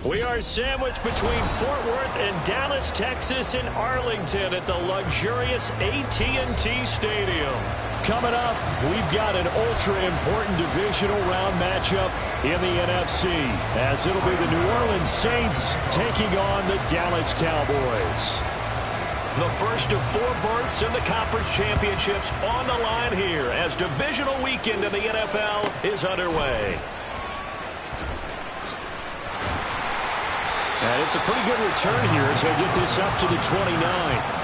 We are sandwiched between Fort Worth and Dallas, Texas, and Arlington at the luxurious AT&T Stadium. Coming up, we've got an ultra-important divisional round matchup in the NFC, as it'll be the New Orleans Saints taking on the Dallas Cowboys. The first of 4 berths in the conference championships on the line here as divisional weekend in the NFL is underway. And it's a pretty good return here as they get this up to the 29.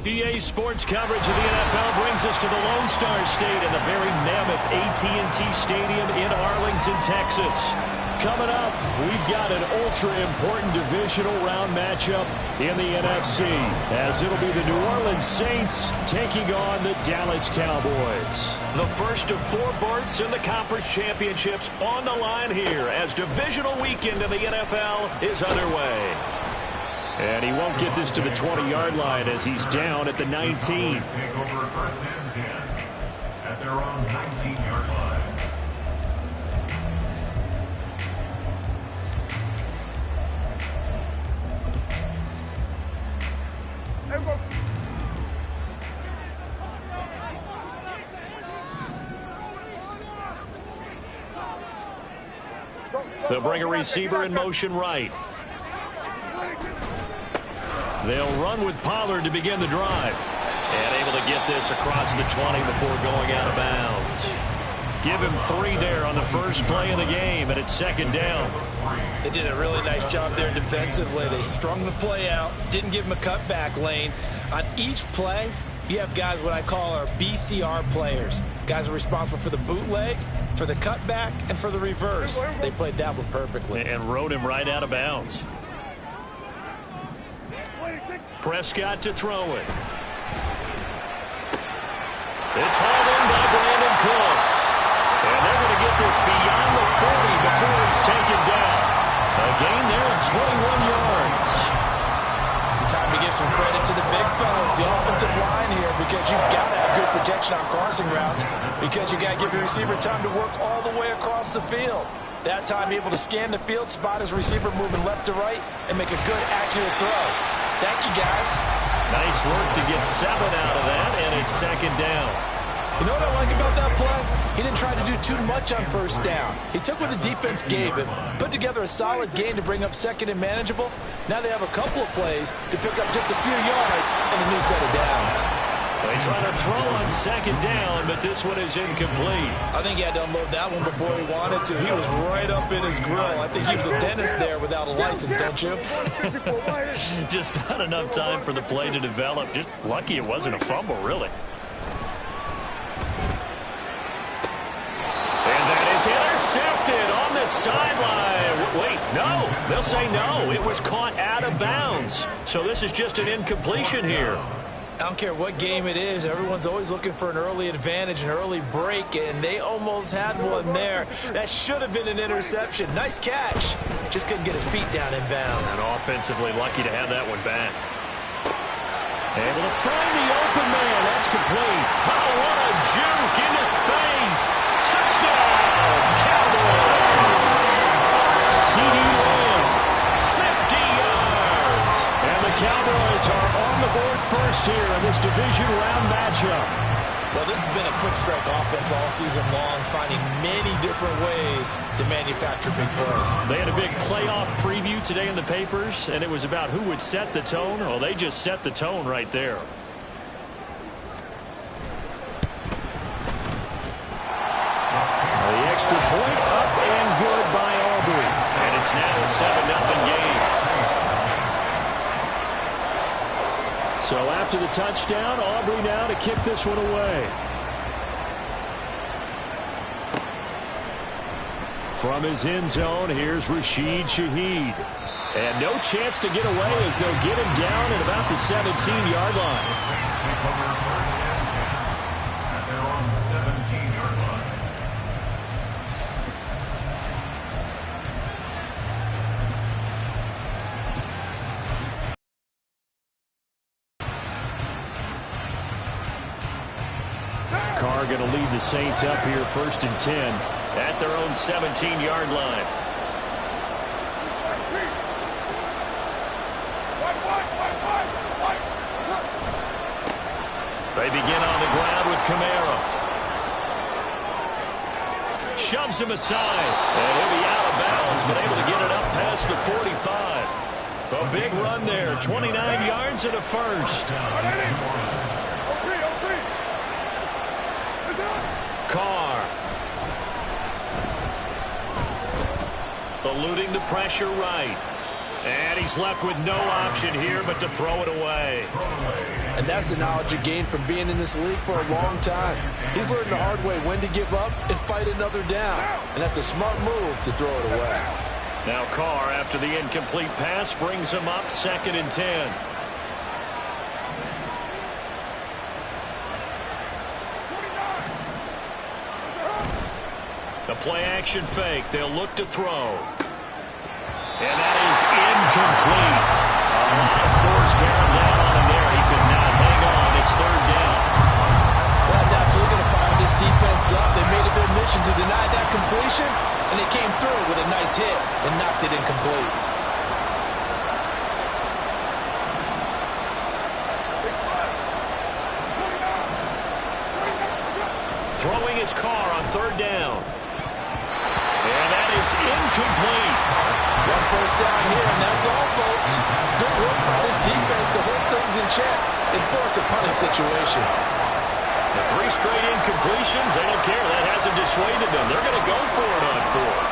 EA Sports coverage of the NFL brings us to the Lone Star State in the very mammoth AT&T Stadium in Arlington, Texas. Coming up, we've got an ultra-important divisional round matchup in the NFC, as it'll be the New Orleans Saints taking on the Dallas Cowboys. The first of 4 berths in the conference championships on the line here as divisional weekend in the NFL is underway. And he won't get this to the 20-yard line as he's down at the 19. Take over first and 10 at their own 19-yard line. They'll bring a receiver in motion right. They'll run with Pollard to begin the drive. And able to get this across the 20 before going out of bounds. Give him 3 there on the first play of the game, and it's second down. They did a really nice job there defensively. They strung the play out, didn't give him a cutback lane. On each play, you have guys what I call our BCR players. Guys are responsible for the bootleg, for the cutback, and for the reverse. They played that one perfectly. And rode him right out of bounds. Prescott to throw it. It's hauled in by Brandon Cooks. And they're going to get this beyond the 40 before it's taken down. A gain there of 21 yards. Time to give some credit to the big fellas, the offensive line here, because you've got to have good protection on crossing routes, because you got to give your receiver time to work all the way across the field. That time able to scan the field, spot his receiver moving left to right, and make a good, accurate throw. Thank you, guys. Nice work to get 7 out of that, and it's second down. You know what I like about that play? He didn't try to do too much on first down. He took what the defense gave him, put together a solid gain to bring up second and manageable. Now they have a couple of plays to pick up just a few yards and a new set of downs. They try to throw on second down, but this one is incomplete. I think he had to unload that one before he wanted to. He was right up in his grill. I think he was a dentist there without a license, don't you? Just not enough time for the play to develop. Just lucky it wasn't a fumble, really. And that is intercepted on the sideline. Wait, no. They'll say no. It was caught out of bounds. So this is just an incompletion here. I don't care what game it is. Everyone's always looking for an early advantage, an early break, and they almost had one there. That should have been an interception. Nice catch. Just couldn't get his feet down in bounds. And offensively lucky to have that one back. Able to find the open man. That's complete. Oh, what a juke into space. Touchdown, Cowboys. CD Lamb, 50 yards. And the Cowboys are on the board first here in this division round matchup. Well, this has been a quick strike offense all season long, finding many different ways to manufacture big plays. They had a big playoff preview today in the papers, and it was about who would set the tone. Well, they just set the tone right there. The extra point up and good by Aubrey. And it's now a 7-0 game. So after the touchdown, Aubrey now to kick this one away. From his end zone, here's Rashid Shaheed. And no chance to get away as they'll get him down at about the 17-yard line. At their own 17-yard line. Carr going to lead the Saints up here 1st and 10 at their own 17-yard line. They begin on the ground with Kamara. Shoves him aside. And he'll be out of bounds, but able to get it up past the 45. A big run there. 29 yards and a first. Carr. Eluding the pressure right. And he's left with no option here but to throw it away. And that's the knowledge you gain from being in this league for a long time. He's learned the hard way when to give up and fight another down. And that's a smart move to throw it away. Now Carr, after the incomplete pass, brings him up 2nd and 10. The play-action fake. They'll look to throw. And that is incomplete. A lot of force bearing down on him there. He could not hang on. It's 3rd down. Well, that's absolutely going to fire this defense up. They made it their mission to deny that completion, and they came through with a nice hit and knocked it incomplete. Throwing his Carr on 3rd down. And that is incomplete. One first down here, and that's all, folks. Good work by this defense to hold things in check and force a punting situation. The 3 straight incompletions, they don't care. That hasn't dissuaded them. They're going to go for it on 4th.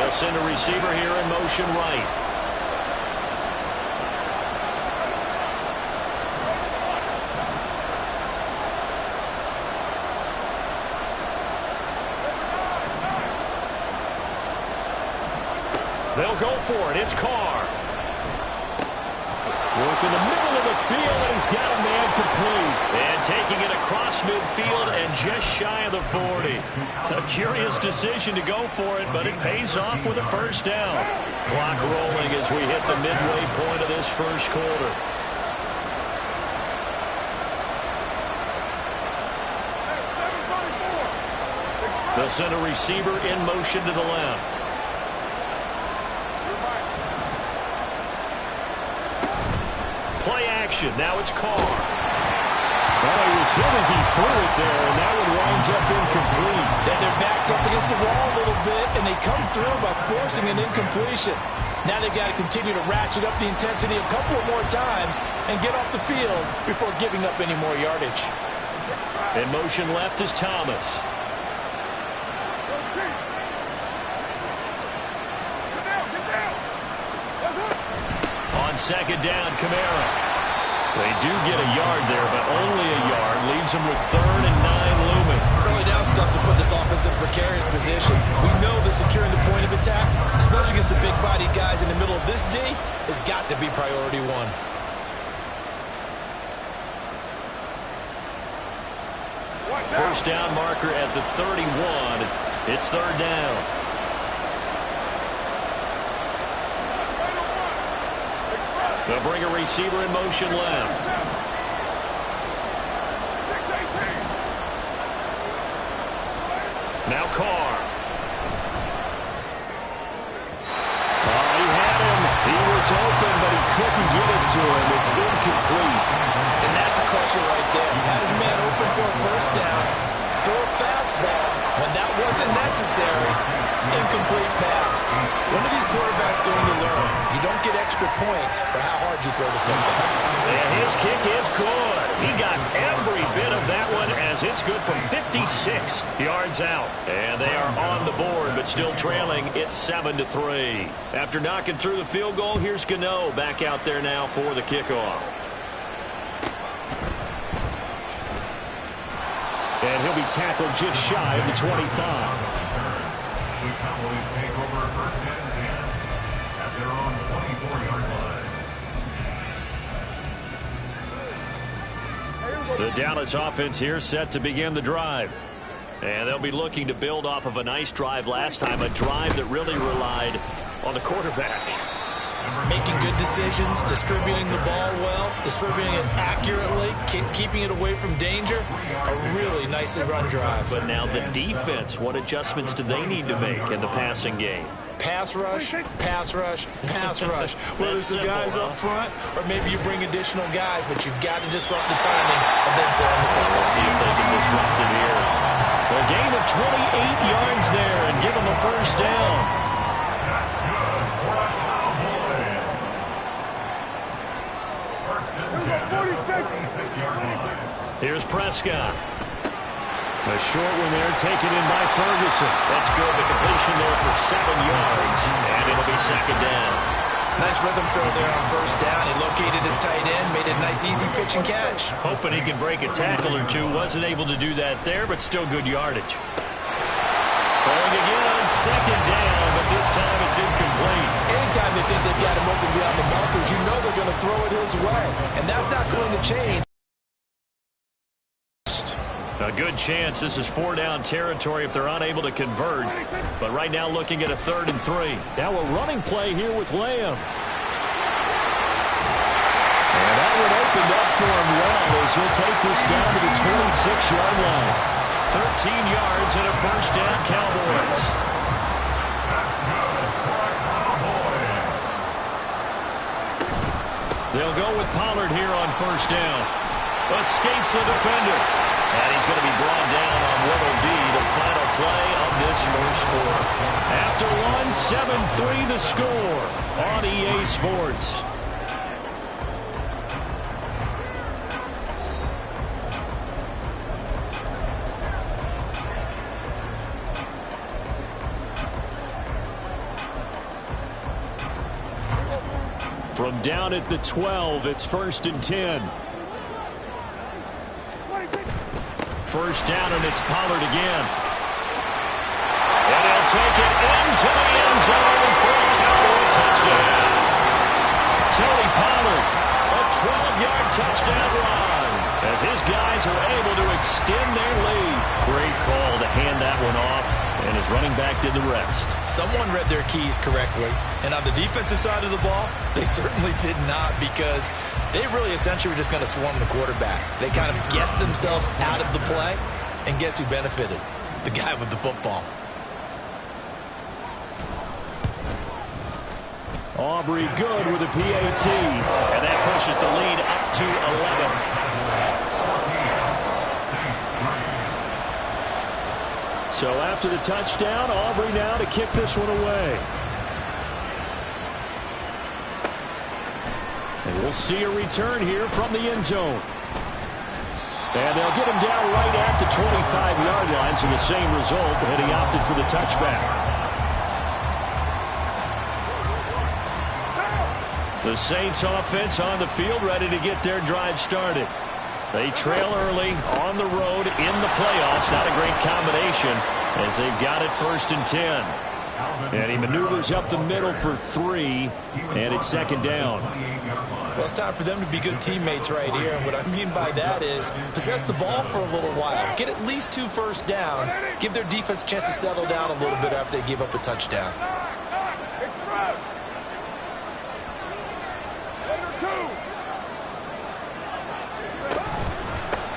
They'll send a receiver here in motion right. They'll go for it. It's Carr. Work in the middle of the field, and he's got a man complete. And taking it across midfield and just shy of the 40. A curious decision to go for it, but it pays off with a first down. Clock rolling as we hit the midway point of this first quarter. They'll send a receiver in motion to the left. Play action. Now it's Carr. Well, he was hit as he threw it there, and that one winds up incomplete. And their back's up against the wall a little bit, and they come through by forcing an incompletion. Now they've got to continue to ratchet up the intensity a couple of more times and get off the field before giving up any more yardage. In motion left is Thomas. On second down, Kamara. They do get a yard there, but only a yard. Leaves them with 3rd and 9 looming. Early down stuff to put this offense in a precarious position. We know that securing the point of attack, especially against the big-bodied guys in the middle of this D, has got to be priority one. First down marker at the 31. It's 3rd down. They'll bring a receiver in motion left. Now Carr. Oh, he had him. He was open, but he couldn't get it to him. It's incomplete. And that's a crusher right there. Had his man open for a first down. Throw a fastball when that wasn't necessary. Incomplete pass. When are these quarterbacks going to learn? You don't get extra points for how hard you throw the football. And his kick is good. He got every bit of that one as it's good from 56 yards out. And they are on the board, but still trailing. It's 7-3. After knocking through the field goal, here's Gano back out there now for the kickoff. And he'll be tackled just shy of the 25. The Cowboys take over 1st and 10 at their own 24-yard line. The Dallas offense here set to begin the drive. And they'll be looking to build off of a nice drive last time, a drive that really relied on the quarterback. Making good decisions, distributing the ball well, distributing it accurately, keeping it away from danger. A really nicely run drive. But now the defense, what adjustments do they need to make in the passing game? Pass rush, pass rush, pass rush. Whether it's the guys up front or maybe you bring additional guys, but you've got to disrupt the timing of them throwing the ball. We'll see if they can disrupt it here. A gain of 28 yards there and give them a first down. That's good for the Cowboys. 1st and 10 at the 46-yard line. Here's Prescott. A short one there taken in by Ferguson. That's good. The completion there for 7 yards. And it'll be 2nd down. Nice rhythm throw there on 1st down. He located his tight end, made a nice easy pitch and catch. Hoping he could break a tackle or two. Wasn't able to do that there, but still good yardage. Throwing again on 2nd down, but this time it's incomplete. Anytime they think they've got him open beyond the markers, you know they're going to throw it his way. And that's not going to change. A good chance this is 4-down territory if they're unable to convert. But right now looking at a 3rd and 3. Now a running play here with Lamb. And that one opened up for him well as he'll take this down to the 26-yard line. 13 yards and a first down, Cowboys. That's good for the Cowboys. They'll go with Pollard here on 1st down. Escapes the defender. And he's going to be brought down on what will be the final play of this first quarter. After one, 7-3 the score on EA Sports. From down at the 12, it's 1st and 10. First down, and it's Pollard again. And he'll take it into the end zone for a Cowboys touchdown. Tony Pollard, a 12-yard touchdown run, as his guys are able to extend their lead. Great call to hand that one off, and his running back did the rest. Someone read their keys correctly, and on the defensive side of the ball, they certainly did not, because they really essentially were just going to swarm the quarterback. They kind of guessed themselves out of the play, and guess who benefited? The guy with the football. Aubrey good with a PAT, and that pushes the lead up to 11. So after the touchdown, Aubrey now to kick this one away. And we'll see a return here from the end zone. And they'll get him down right at the 25-yard line, so the same result, but he opted for the touchback. The Saints offense on the field, ready to get their drive started. They trail early on the road in the playoffs. Not a great combination as they've got it 1st and 10. And he maneuvers up the middle for 3, and it's 2nd down. Well, it's time for them to be good teammates right here. And what I mean by that is possess the ball for a little while. Get at least 2 first downs. Give their defense a chance to settle down a little bit after they give up a touchdown.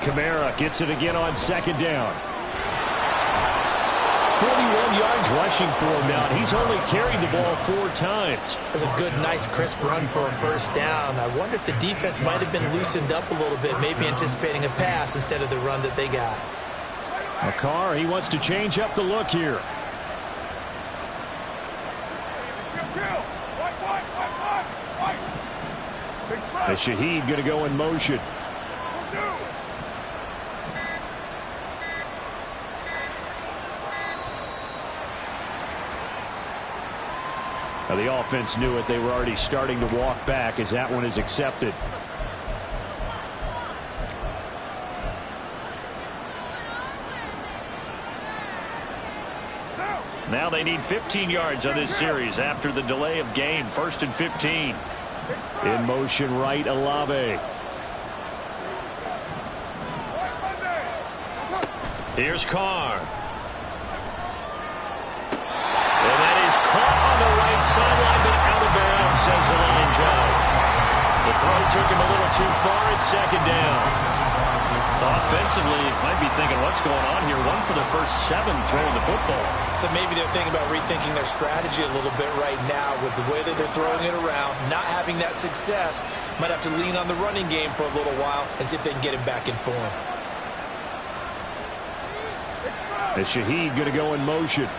Kamara gets it again on 2nd down. 41 yards rushing for him now. He's only carried the ball 4 times. That's a good, nice, crisp run for a first down. I wonder if the defense might have been loosened up a little bit, maybe anticipating a pass instead of the run that they got. Carr, he wants to change up the look here. The Shaheed going to go in motion. Now the offense knew it. They were already starting to walk back as that one is accepted. Now they need 15 yards on this series after the delay of game. 1st and 15. In motion right, Olave. Here's Carr. And that is caught on the right sideline, but out of bounds, says the line judge. The throw took him a little too far. It's 2nd down. Offensively, you might be thinking, what's going on here? 1 for the first 7 throwing the football. So maybe they're thinking about rethinking their strategy a little bit right now with the way that they're throwing it around, not having that success. Might have to lean on the running game for a little while and see if they can get him back in form. As Shaheed going to go in motion.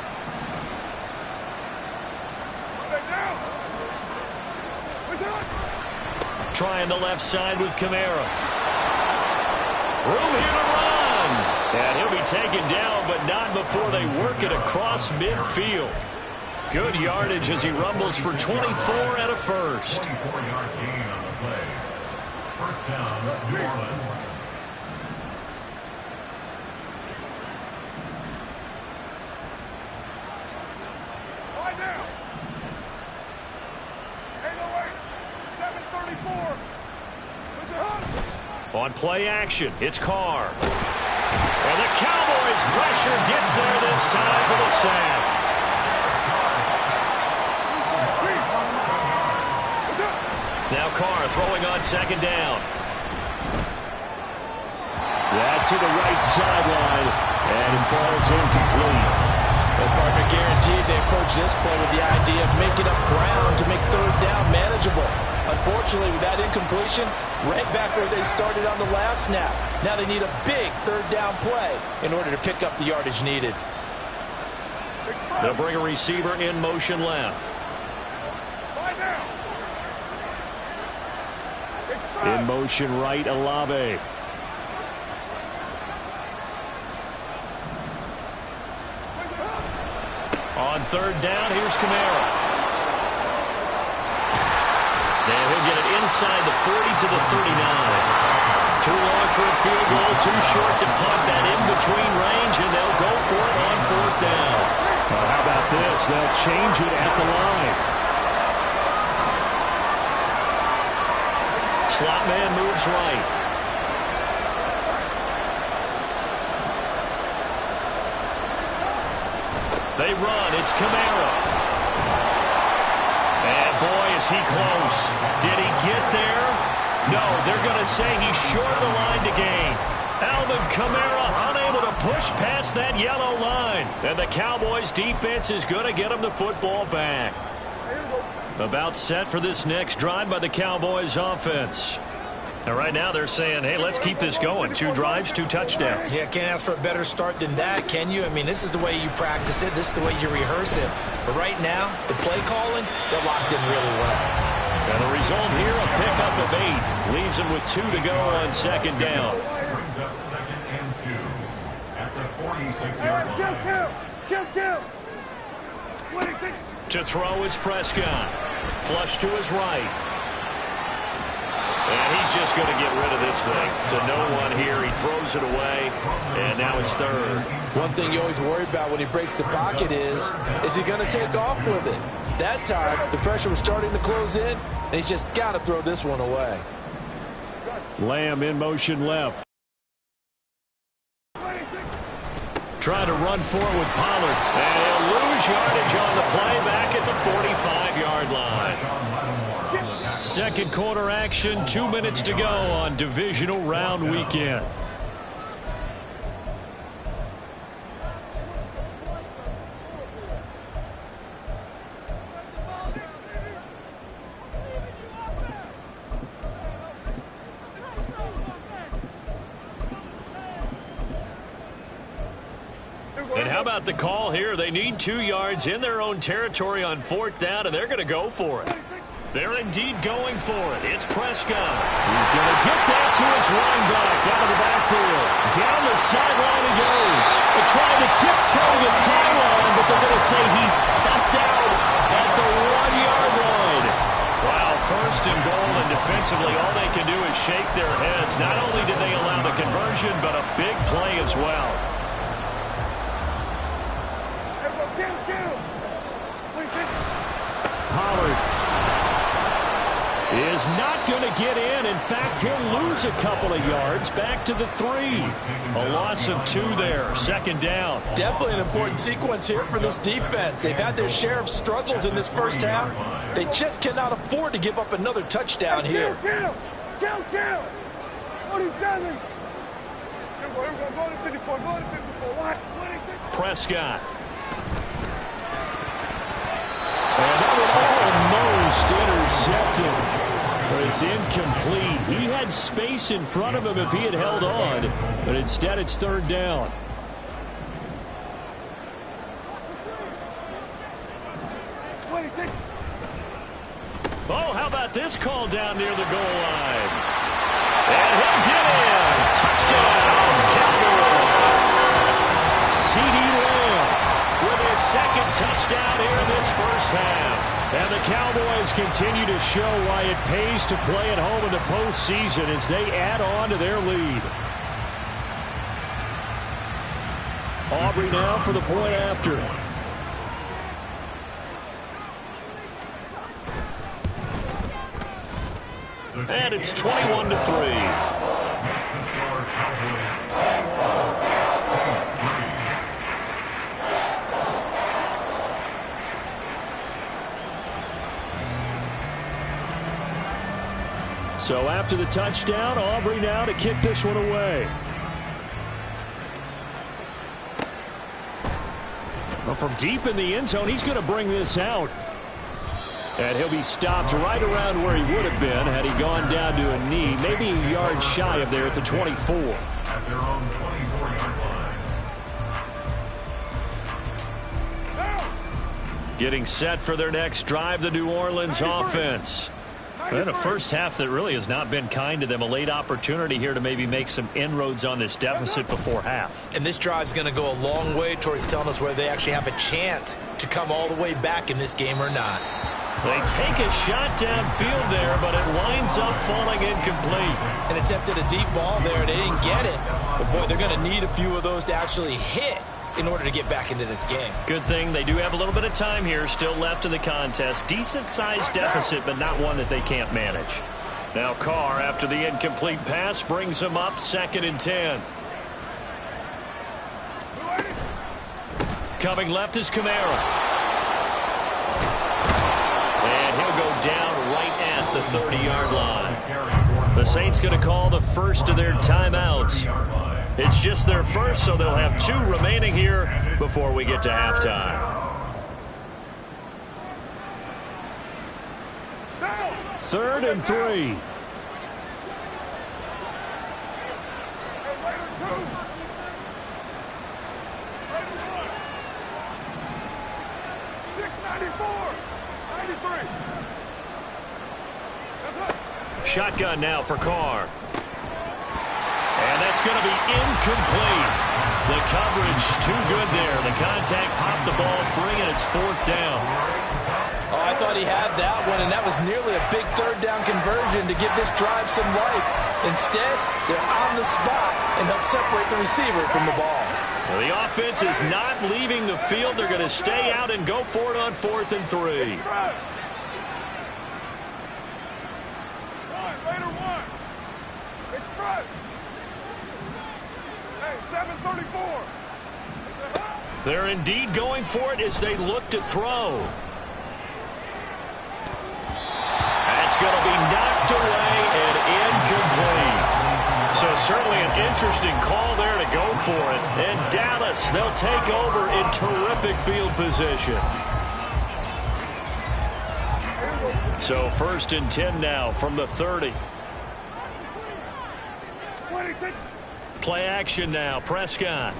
Trying the left side with Kamara. Room here to run. And he'll be taken down, but not before they work it across midfield. Good yardage as he rumbles for 24 and a first. 24-yard gain on the play. First down, New Orleans. On play action, it's Carr. And the Cowboys' pressure gets there this time for the sack. Now Carr throwing on 2nd down. That's to the right sideline, and it falls incomplete. Well, partner, guaranteed they approach this play with the idea of making up ground to make 3rd down manageable. Unfortunately, with that incompletion, right back where they started on the last snap. Now they need a big 3rd down play in order to pick up the yardage needed. They'll bring a receiver in motion left. In motion right, Olave. On 3rd down, here's Kamara. And he'll get it inside the 40 to the 39. Too long for a field goal, too short to punt that in between range, and they'll go for it on 4th down. Well, how about this? They'll change it at the line. slot man moves right. They run. It's Kamara. And boy, is he close. Did he get there? No, they're going to say he's short of the line to gain. Alvin Kamara unable to push past that yellow line. And the Cowboys defense is going to get him the football back. About set for this next drive by the Cowboys offense. And right now they're saying, hey, let's keep this going. 2 drives, 2 touchdowns. Yeah, can't ask for a better start than that, can you? I mean, this is the way you practice it. This is the way you rehearse it. But right now, the play calling, they're locked in really well. And the result here, a pickup of 8. Leaves them with 2 to go on second down. Brings up 2nd and 2 at the 46-yard line. To throw is Prescott. Flush to his right. And he's just going to get rid of this thing. To no one here. He throws it away. And now it's 3rd. One thing you always worry about when he breaks the pocket is he going to take off with it? That time, the pressure was starting to close in, and he's just got to throw this one away. Lamb in motion left. Trying to run forward with Pollard. And he'll lose yardage on the play back at the 45-yard line. Second quarter action, 2 minutes to go on Divisional Round Weekend. And how about the call here? They need 2 yards in their own territory on 4th down, and they're going to go for it. They're indeed going for it. It's Prescott. He's going to get that to his running back out of the backfield. Down the sideline he goes. They're trying to tiptoe the pylon, but they're going to say he stepped out at the 1-yard line. Wow, 1st and goal, and defensively all they can do is shake their heads. Not only did they allow the conversion, but a big play as well. Pollard is not going to get in. In fact, he'll lose a couple of yards back to the 3. A loss of 2 there. 2nd down. Definitely an important sequence here for this defense. They've had their share of struggles in this first half. They just cannot afford to give up another touchdown here. Prescott. And that one almost intercepted. But it's incomplete. He had space in front of him if he had held on. But instead it's 3rd down. Oh, how about this call down near the goal line? And he'll get in. Touchdown, Cowboys. C.D. Lamb with his 2nd touchdown here in this first half. And the Cowboys continue to show why it pays to play at home in the postseason as they add on to their lead. Aubrey now for the point after. And it's 21-3. So after the touchdown, Aubrey now to kick this one away. Well, from deep in the end zone, he's going to bring this out. And he'll be stopped right around where he would have been had he gone down to a knee, maybe a yard shy of there at the 24. At their own 24-yard line. Getting set for their next drive, the New Orleans offense. And a first half that really has not been kind to them. A late opportunity here to maybe make some inroads on this deficit before half. And this drive's going to go a long way towards telling us whether they actually have a chance to come all the way back in this game or not. They take a shot downfield there, but it winds up falling incomplete. And attempted a deep ball there, and they didn't get it. But, boy, they're going to need a few of those to actually hit in order to get back into this game. Good thing they do have a little bit of time here still left in the contest. Decent-sized deficit, but not one that they can't manage. Now Carr, after the incomplete pass, brings him up 2nd and 10. Coming left is Kamara. And he'll go down right at the 30-yard line. The Saints going to call the first of their timeouts. It's just their first, so they'll have 2 remaining here before we get to halftime. 3rd and 3. Shotgun now for Carr. And that's going to be incomplete. The coverage too good there. The contact popped the ball free, and it's 4th down. Oh, I thought he had that one, and that was nearly a big 3rd down conversion to give this drive some life. Instead, they're on the spot and help separate the receiver from the ball. Well, the offense is not leaving the field. They're going to stay out and go for it on 4th and 3. They're indeed going for it as they look to throw. That's going to be knocked away and incomplete. So certainly an interesting call there to go for it. And Dallas, they'll take over in terrific field position. So 1st and 10 now from the 30. Play action now. Prescott.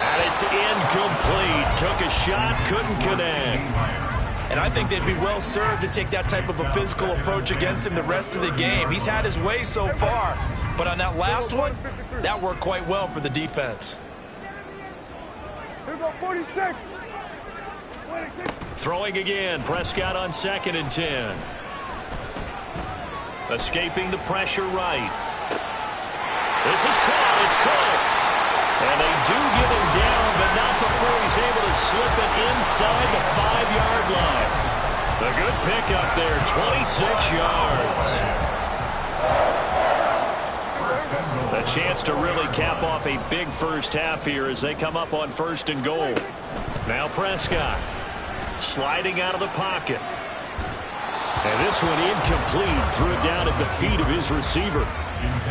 And it's incomplete. Took a shot, couldn't connect. And I think they'd be well served to take that type of a physical approach against him the rest of the game. He's had his way so far, but on that last one, that worked quite well for the defense. Throwing again. Prescott on 2nd and 10. Escaping the pressure right. This is caught. It's Cooks. And they do get him down, but not before he's able to slip it inside the 5-yard line. A good pickup there, 26 yards. A chance to really cap off a big first half here as they come up on 1st and goal. Now Prescott sliding out of the pocket. And this one incomplete. Threw it down at the feet of his receiver.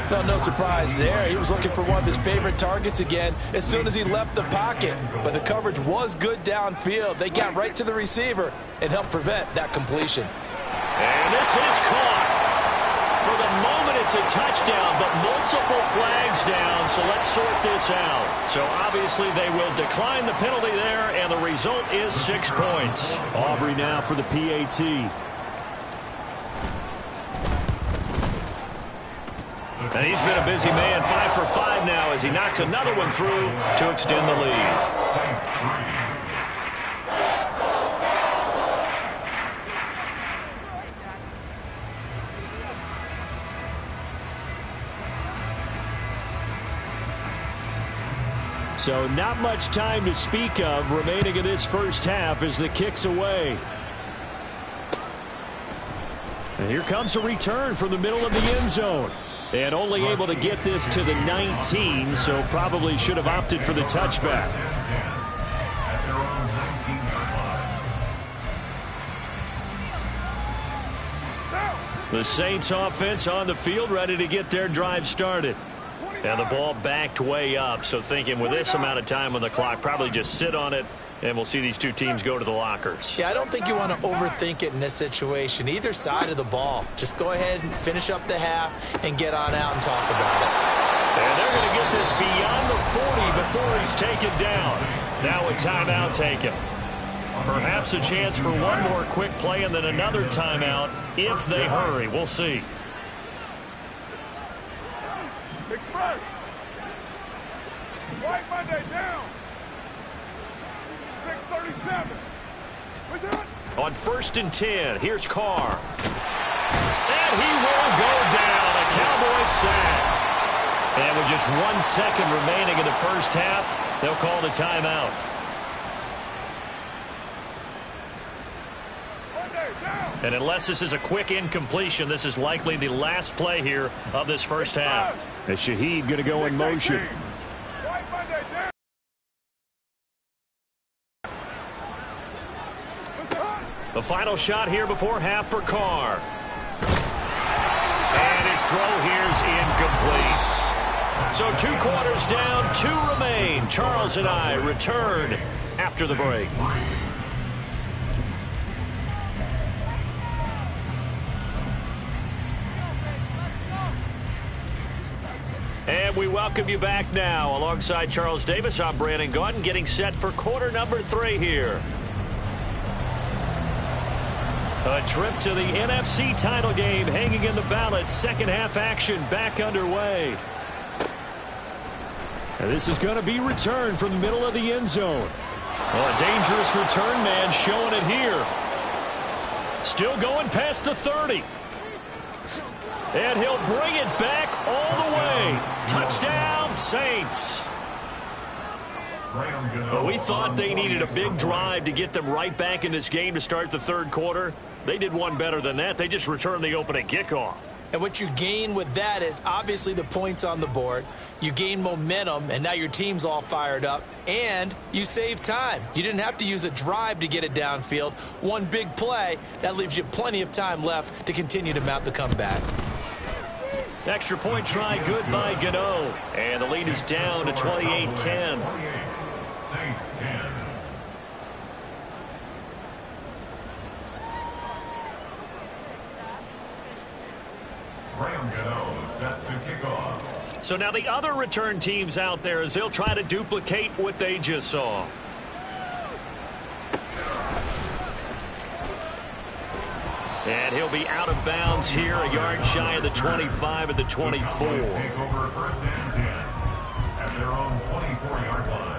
Well, no surprise there. He was looking for one of his favorite targets again as soon as he left the pocket. But the coverage was good downfield. They got right to the receiver and helped prevent that completion. And this is caught. For the moment, it's a touchdown, but multiple flags down, so let's sort this out. So obviously they will decline the penalty there, and the result is 6 points. Aubrey now for the PAT. And he's been a busy man, 5 for 5 now as he knocks another one through to extend the lead. So not much time to speak of remaining in this first half as the kick's away. And here comes a return from the middle of the end zone. And only able to get this to the 19, so probably should have opted for the touchback. The Saints offense on the field ready to get their drive started. And the ball backed way up, so thinking with this amount of time on the clock, probably just sit on it, and we'll see these two teams go to the lockers. Yeah, I don't think you want to overthink it in this situation. Either side of the ball. Just go ahead and finish up the half and get on out and talk about it. And they're going to get this beyond the 40 before he's taken down. Now a timeout taken. Perhaps a chance for one more quick play and then another timeout if they hurry. We'll see. Express. White Monday down. 6:37. On 1st and 10, here's Carr. And he will go down. A Cowboys sack. And with just 1 second remaining in the first half, they'll call the timeout. Monday. And unless this is a quick incompletion, this is likely the last play here of this first half. As Shaheed going to go in motion. The final shot here before half for Carr. And his throw here's incomplete. So 2 quarters down, 2 remain. Charles and I return after the break. And we welcome you back now. Alongside Charles Davis, I'm Brandon Gaudin, getting set for quarter number 3 here. A trip to the NFC title game hanging in the balance. Second half action back underway. And this is going to be returned from the middle of the end zone. Oh, a dangerous return man showing it here. Still going past the 30. And he'll bring it back all the way. Touchdown, Saints. Well, we thought they needed a big drive to get them right back in this game to start the third quarter. They did one better than that. They just returned the opening kickoff. And what you gain with that is obviously the points on the board. You gain momentum, and now your team's all fired up. And you save time. You didn't have to use a drive to get it downfield. One big play, that leaves you plenty of time left to continue to mount the comeback. Extra point try good by Gano. And the lead is down to 28-10. Saints 10. Set to kick off. So now the other return teams out there as they'll try to duplicate what they just saw. And he'll be out of bounds here, a yard shy of the 25 at the 24. Take over first and 10 at their own 24-yard line.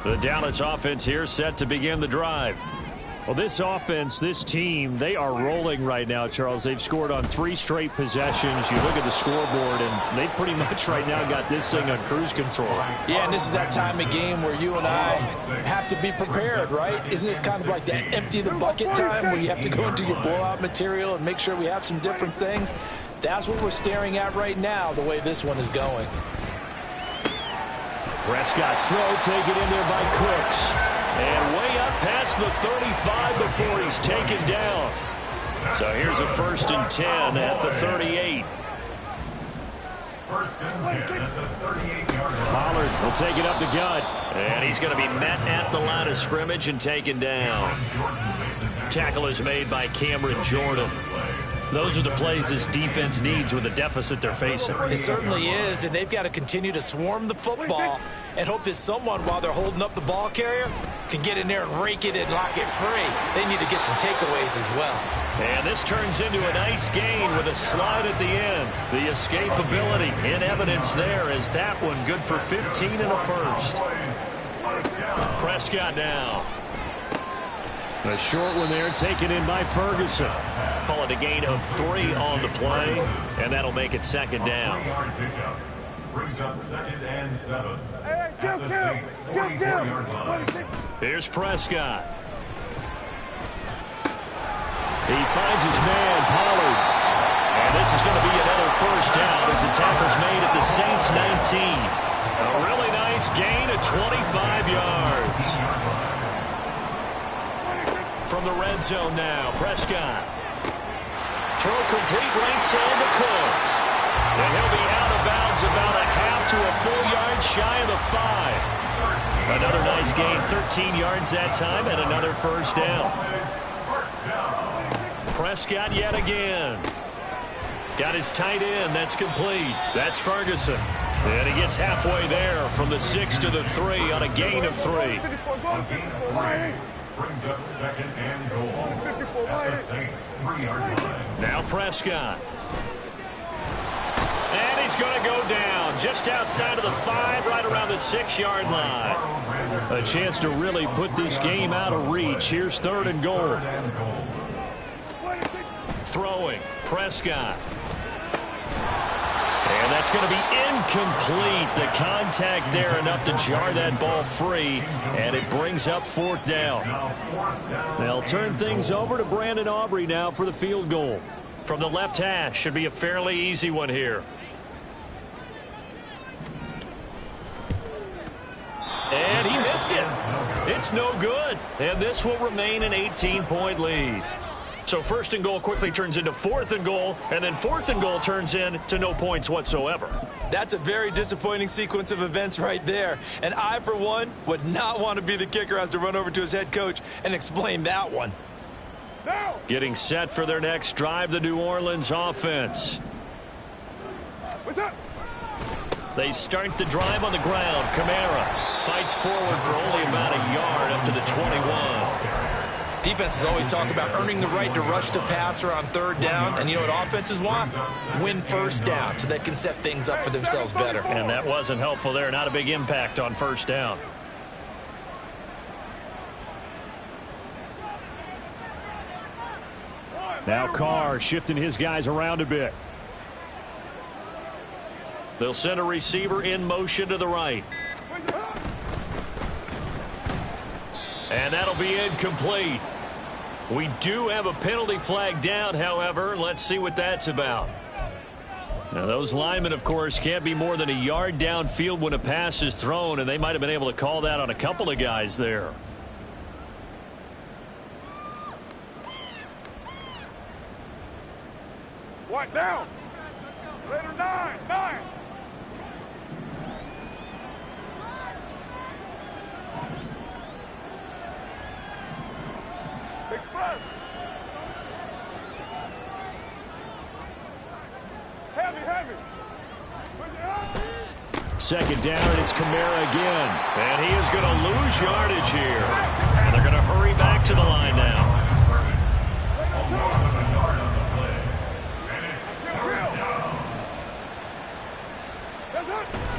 The Dallas offense here set to begin the drive. Well, this offense, this team, they are rolling right now, Charles. They've scored on 3 straight possessions. You look at the scoreboard, and they pretty much right now got this thing on cruise control. Yeah, and this is that time of game where you and I have to be prepared, right? Isn't this kind of like that empty the bucket time where you have to go into your blowout material and make sure we have some different things? That's what we're staring at right now, the way this one is going. Prescott's throw taken in there by Cooks. And way up past the 35 before he's taken down. So here's a 1st and 10 at the 38. 1st and 10 at the 38-yard line. Pollard will take it up the gut. And he's going to be met at the line of scrimmage and taken down. Tackle is made by Cameron Jordan. Those are the plays this defense needs with the deficit they're facing. It certainly is, and they've got to continue to swarm the football and hope that someone, while they're holding up the ball carrier, can get in there and rake it and lock it free. They need to get some takeaways as well. And this turns into a nice gain with a slide at the end. The escapability in evidence there is that one good for 15 and a first. Prescott now. A short one there taken in by Ferguson. Call it a gain of 3 on the play, and that'll make it 2nd down. Brings up 2nd and 7 at the Saints 44-yard line. Here's Prescott. He finds his man, Pollard. And this is going to be another 1st down as the tackle's made at the Saints 19. A really nice gain of 25 yards. From the red zone now, Prescott. Throw complete right side to Cooks. And he'll be out of bounds about a half to a full yard shy of the 5. Another nice gain, 13 yards that time, and another 1st down. Prescott yet again. Got his tight end. That's complete. That's Ferguson. And he gets halfway there from the 6 to the 3 on a gain of 3. Brings up 2nd and goal at the Saints 3-yard line. Now Prescott. And he's going to go down just outside of the 5, right around the 6-yard line. A chance to really put this game out of reach. Here's 3rd and goal. Throwing, Prescott. And that That's going to be incomplete. The contact there enough to jar that ball free, and it brings up 4th down. They'll turn things over to Brandon Aubrey now for the field goal. From the left hash, should be a fairly easy one here. And he missed it. It's no good. And this will remain an 18-point lead. So 1st and goal quickly turns into 4th and goal, and then 4th and goal turns into no points whatsoever. That's a very disappointing sequence of events right there. And I, for one, would not want to be the kicker who has to run over to his head coach and explain that one. Now. Getting set for their next drive, the New Orleans offense. What's up? They start the drive on the ground. Kamara fights forward for only about a yard up to the 21. Defenses always talk about earning the right to rush the passer on 3rd down. And you know what offenses want? Win 1st down so they can set things up for themselves better. And that wasn't helpful there. Not a big impact on 1st down. Now Carr shifting his guys around a bit. They'll send a receiver in motion to the right. And that'll be incomplete. We do have a penalty flag down, however. Let's see what that's about. Now, those linemen, of course, can't be more than a yard downfield when a pass is thrown, and they might have been able to call that on a couple of guys there. What down? Later 9. Express. Heavy. Second down, and it's Kamara again. And he is going to lose yardage here. And they're going to hurry back to the line now.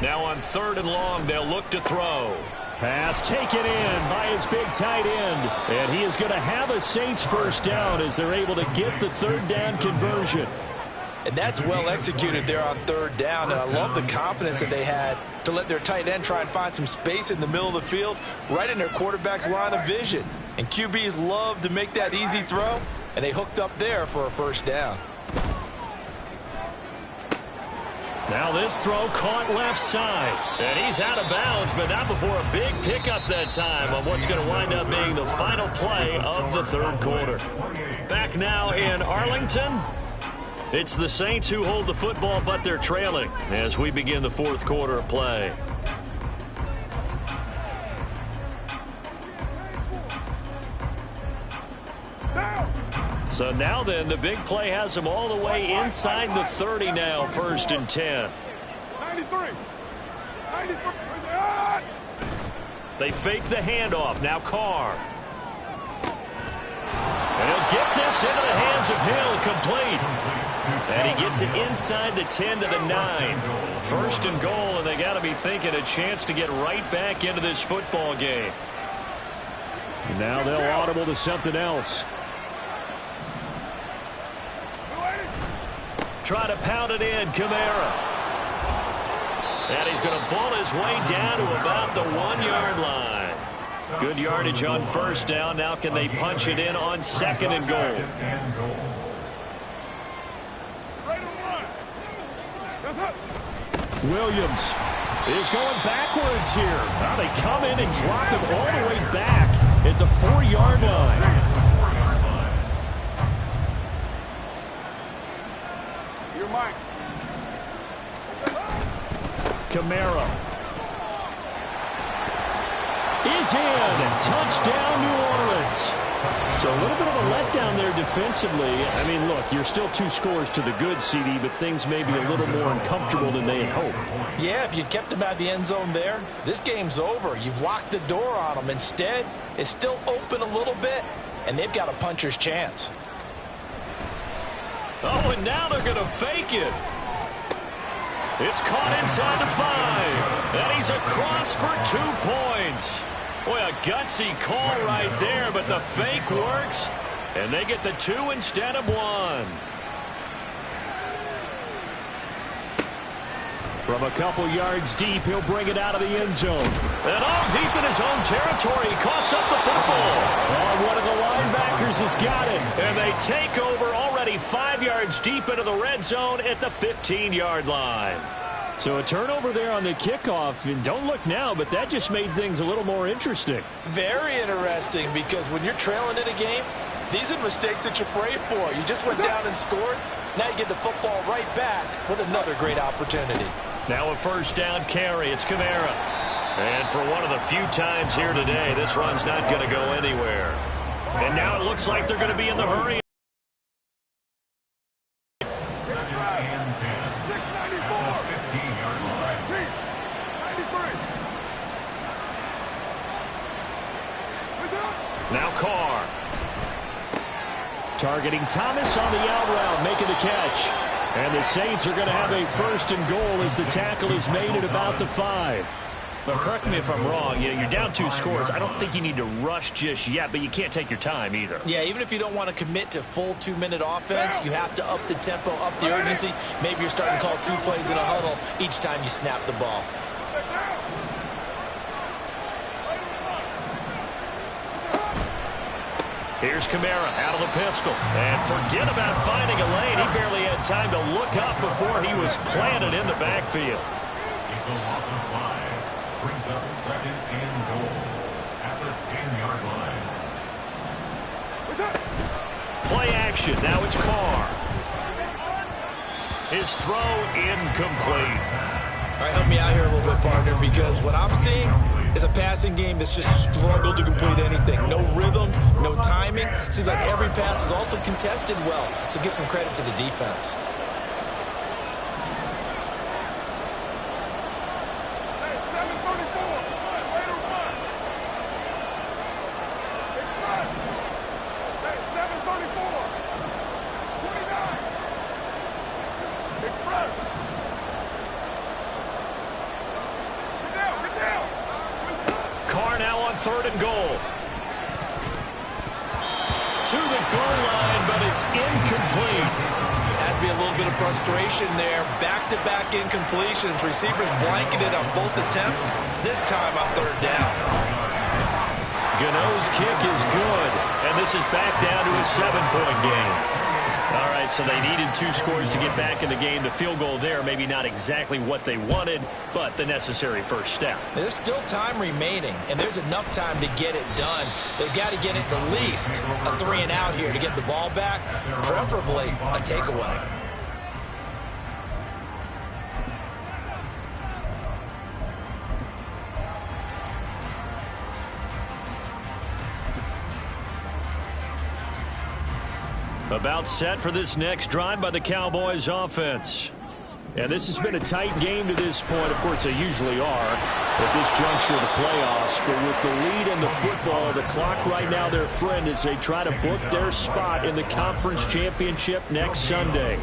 Now on 3rd and long, they'll look to throw. Pass taken in by his big tight end. And he is going to have a Saints 1st down as they're able to get the 3rd down conversion. And that's well executed there on 3rd down. And I love the confidence that they had to let their tight end try and find some space in the middle of the field, right in their quarterback's line of vision. And QBs love to make that easy throw, and they hooked up there for a 1st down. Now this throw caught left side. And he's out of bounds, but not before a big pickup that time on what's going to wind up being the final play of the 3rd quarter. Back now in Arlington. It's the Saints who hold the football, but they're trailing as we begin the 4th quarter of play. So now then, the big play has them all the way inside the 30 now, 1st and 10. 93. They fake the handoff. Now Carr. And he'll get this into the hands of Hill, complete. And he gets it inside the 10 to the 9. 1st and goal, and they got to be thinking a chance to get right back into this football game. Now they'll audible to something else. Try to pound it in, Kamara. And he's going to ball his way down to about the 1-yard line. Good yardage on 1st down. Now can they punch it in on 2nd and goal? Williams is going backwards here. Now they come in and drop him all the way back at the 4-yard line. You're mine. Kamara is in. Touchdown, New Orleans. So a little bit of a letdown there defensively. I mean, look, you're still 2 scores to the good, CD, but things may be a little more uncomfortable than they had hoped. Yeah, if you kept them out of the end zone there, this game's over. You've locked the door on them. Instead, it's still open a little bit, and they've got a puncher's chance. Oh, and now they're going to fake it. It's caught inside the 5. And he's across for 2 points. Boy, a gutsy call right there, but the fake works. And they get the 2 instead of 1. From a couple yards deep, he'll bring it out of the end zone. And all deep in his own territory, he coughs up the football. And one of the linebackers has got it. And they take over already 5 yards deep into the red zone at the 15-yard line. So a turnover there on the kickoff, and don't look now, but that just made things a little more interesting. Very interesting, because when you're trailing in a game, these are mistakes that you pray for. You just went down and scored. Now you get the football right back with another great opportunity. Now a first down carry. It's Kamara. And for one of the few times here today, this run's not going to go anywhere. And now it looks like they're going to be in the hurry. Second and 10. 15-yard line. 93. Now Carr. Targeting Thomas on the out route, making the catch. And the Saints are going to have a first and goal as the tackle is made at about the 5. But correct me if I'm wrong. You're down 2 scores. I don't think you need to rush just yet, but you can't take your time either. Yeah, even if you don't want to commit to full 2-minute offense, you have to up the tempo, up the urgency. Maybe you're starting to call 2 plays in a huddle each time you snap the ball. Here's Kamara out of the pistol. And forget about finding a lane. He barely had time to look up before he was planted in the backfield. It's a loss of 5. Brings up second and goal at the 10-yard line. Play action. Now it's Carr. His throw incomplete. All right, help me out here a little bit, partner, because what I'm seeing is a passing game that's just struggled to complete anything. No rhythm, no timing. Seems like every pass is also contested well, so give some credit to the defense. Hey, 734. Way to run. Express. Hey, 734. 29. Express. Get down. Carr now on 3rd and goal. To the goal line, but it's incomplete. Has to be a little bit of frustration there. Back-to-back incompletions. Receivers blanketed on both attempts. This time on 3rd down. Gano's kick is good, and this is back down to a 7-point game. All right, so they needed 2 scores to get back in the game. The field goal there, maybe not exactly what they wanted, but the necessary first step. There's still time remaining, and there's enough time to get it done. They've got to get at the least a 3 and out here to get the ball back, preferably a takeaway. About set for this next drive by the Cowboys offense. And this has been a tight game to this point. Of course, they usually are at this juncture of the playoffs. But with the lead in the football, the clock right now their friend as they try to book their spot in the conference championship next Sunday.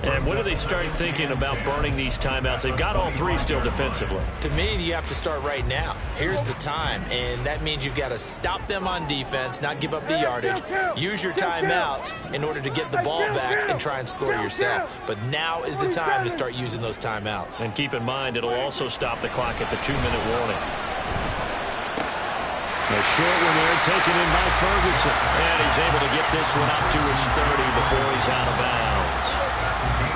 And when are they start thinking about burning these timeouts? They've got all 3 still defensively. To me, you have to start right now. Here's the time, and that means you've got to stop them on defense, not give up the yardage, use your timeouts in order to get the ball back and try and score yourself. But now is the time to start using those timeouts. And keep in mind, it'll also stop the clock at the 2-minute warning. A short one there taken in by Ferguson. And he's able to get this one up to his 30 before he's out of bounds.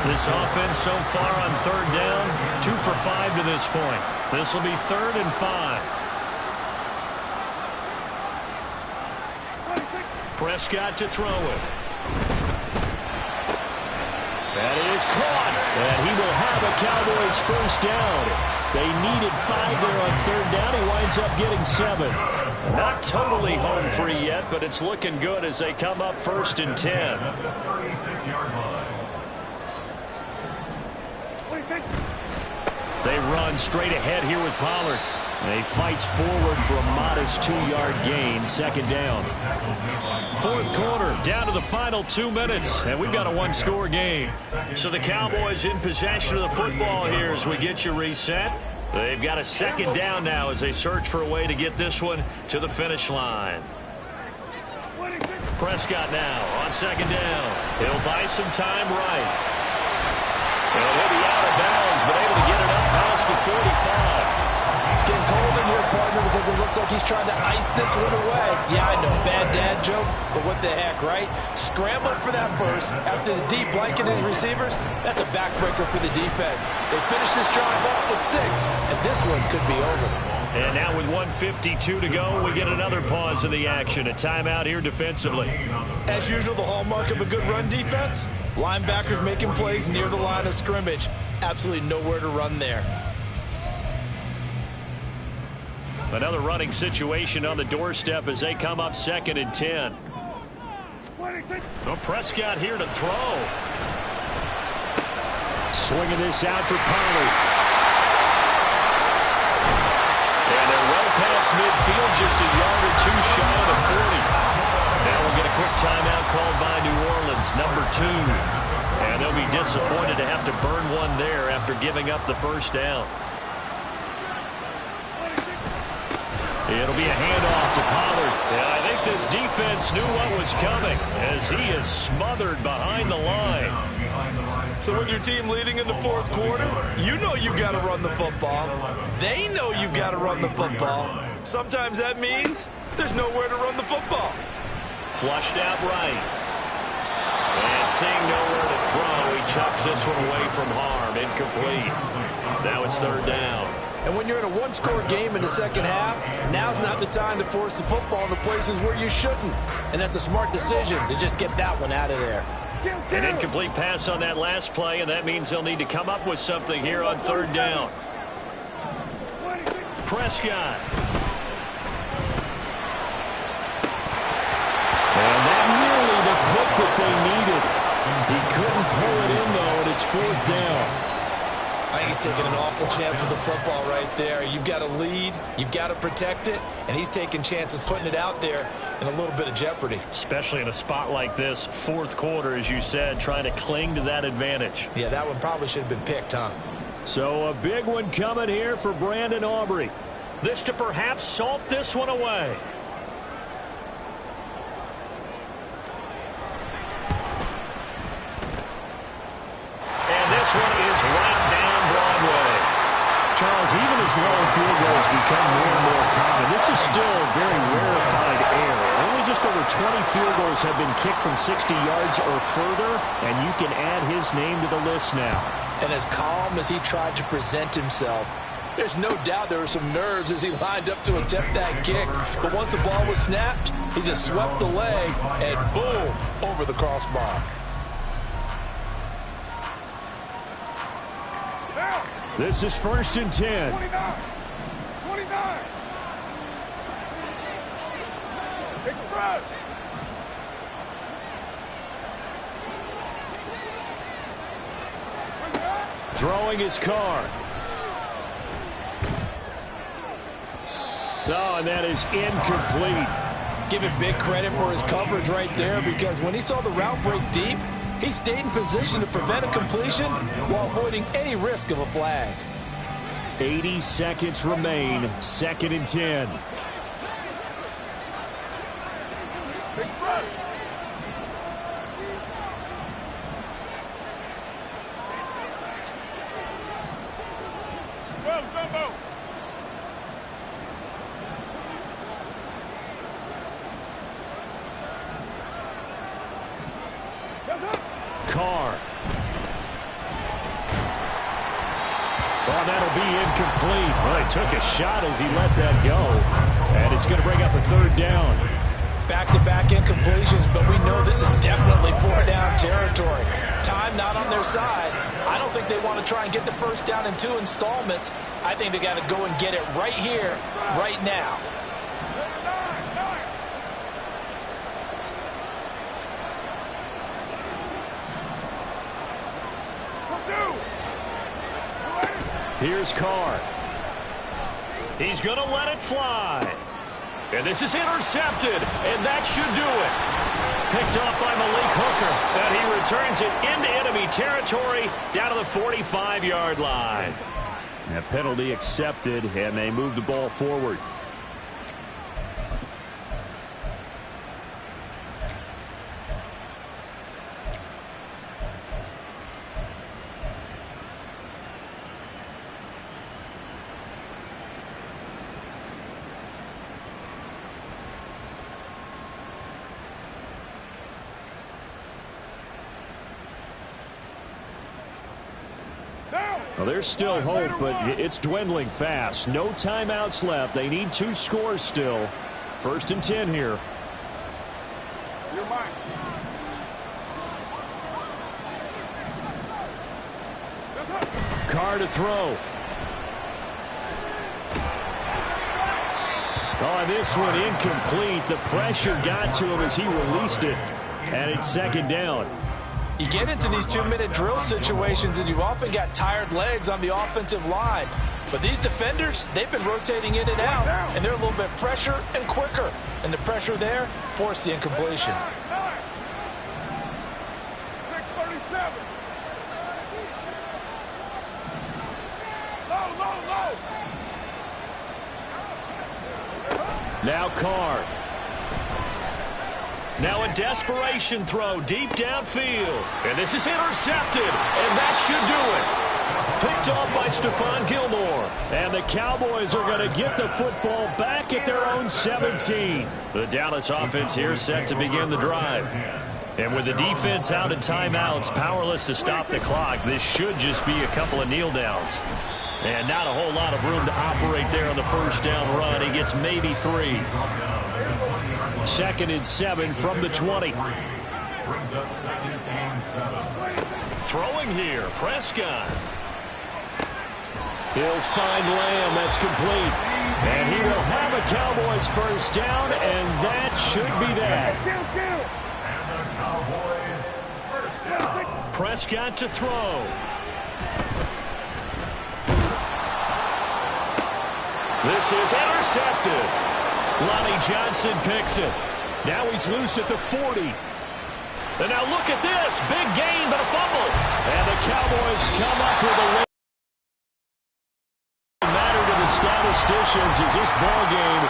This offense so far on 3rd down, 2 for 5 to this point. This will be 3rd and 5. Prescott to throw it. That is caught, and he will have a Cowboys first down. They needed 5 there on 3rd down. He winds up getting 7. Not totally home free yet, but it's looking good as they come up 1st and 10. 36-yard line. They run straight ahead here with Pollard. And he fights forward for a modest 2-yard gain, 2nd down. 4th quarter, down to the final 2 minutes, and we've got a 1-score game. So the Cowboys in possession of the football here as we get you reset. They've got a 2nd down now as they search for a way to get this one to the finish line. Prescott now on 2nd down. He'll buy some time right. And he'll be out of bounds, but able to get it up in here, partner, because it looks like he's trying to ice this one away. Yeah, I know, bad dad joke, but what the heck, right? Scrambling for that first after the deep blanket his receivers. That's a backbreaker for the defense. They finished this drive off with 6, and this one could be over. And now with 1:52 to go, we get another pause in the action. A timeout here defensively. As usual, the hallmark of a good run defense, linebackers making plays near the line of scrimmage. Absolutely nowhere to run there. Another running situation on the doorstep as they come up 2nd and 10. Prescott here to throw. Swinging this out for Pollard. And they're well past midfield, just a yard or 2 shy of the 40. Now we'll get a quick timeout called by New Orleans, number 2. And they'll be disappointed to have to burn one there after giving up the first down. It'll be a handoff to Pollard. And I think this defense knew what was coming as he is smothered behind the line. So with your team leading in the 4th quarter, you know you've got to run the football. They know you've got to run the football. Sometimes that means there's nowhere to run the football. Flushed out right. And seeing nowhere to throw, he chucks this one away from harm. Incomplete. Now it's 3rd down. And when you're in a 1-score game in the second half, now's not the time to force the football in the places where you shouldn't. And that's a smart decision to just get that one out of there. An incomplete pass on that last play, and that means they'll need to come up with something here on 3rd down. Prescott. And that nearly the pick that they needed. He couldn't pull it in, though, and it's 4th down. I think he's taking an awful chance with the football right there. You've got to lead, you've got to protect it, and he's taking chances putting it out there in a little bit of jeopardy. Especially in a spot like this, 4th quarter, as you said, trying to cling to that advantage. Yeah, that one probably should have been picked, huh? So a big one coming here for Brandon Aubrey. This to perhaps salt this one away. And this one is right down Broadway. Charles, even as long field goals become more and more common, this is still a very rarefied air. Only just over 20 field goals have been kicked from 60 yards or further, and you can add his name to the list now. And as calm as he tried to present himself, there's no doubt there were some nerves as he lined up to attempt that kick. But once the ball was snapped, he just swept the leg and boom, over the crossbar. This is 1st and 10. 29. Express. Throwing his car. Oh, and that is incomplete. Give him big credit for his coverage right there, because when he saw the route break deep, he stayed in position to prevent a completion while avoiding any risk of a flag. 80 seconds remain. 2nd and 10. Express. Well, Jumbo. Carr. Well, that'll be incomplete. Well, he took a shot as he let that go. And it's going to bring up a 3rd down. Back-to-back incompletions, but we know this is definitely 4-down territory. Time not on their side. I don't think they want to try and get the first down in 2 installments. I think they got to go and get it right here, right now. Here's Carr. He's going to let it fly. And this is intercepted, and that should do it. Picked off by Malik Hooker, and he returns it into enemy territory down to the 45-yard line. That penalty accepted, and they move the ball forward. Well, there's still hope, but it's dwindling fast. No timeouts left. They need 2 scores still. 1st and 10 here. You're mine. Carr to throw. Oh, this one incomplete. The pressure got to him as he released it. And it's 2nd down. You get into these 2-minute drill situations, and you've often got tired legs on the offensive line. But these defenders, they've been rotating in and out, and they're a little bit fresher and quicker. And the pressure there forced the incompletion. 637. Low, low, low. Now Carr. Now a desperation throw deep downfield. And this is intercepted, and that should do it. Picked off by Stephon Gilmore. And the Cowboys are going to get the football back at their own 17. The Dallas offense here set to begin the drive. And with the defense out in timeouts, powerless to stop the clock, this should just be a couple of kneel downs. And not a whole lot of room to operate there on the 1st down run. He gets maybe 3. 2nd and 7 from the 20. Brings up 2nd and 7. Throwing here, Prescott. He'll find Lamb. That's complete. And he will have a Cowboys 1st down, and that should be that. And the Cowboys 1st down. Prescott to throw. This is intercepted. Lonnie Johnson picks it. Now he's loose at the 40. And now look at this. Big gain, but a fumble. And the Cowboys come up with a win. Matter to the statisticians as this ball game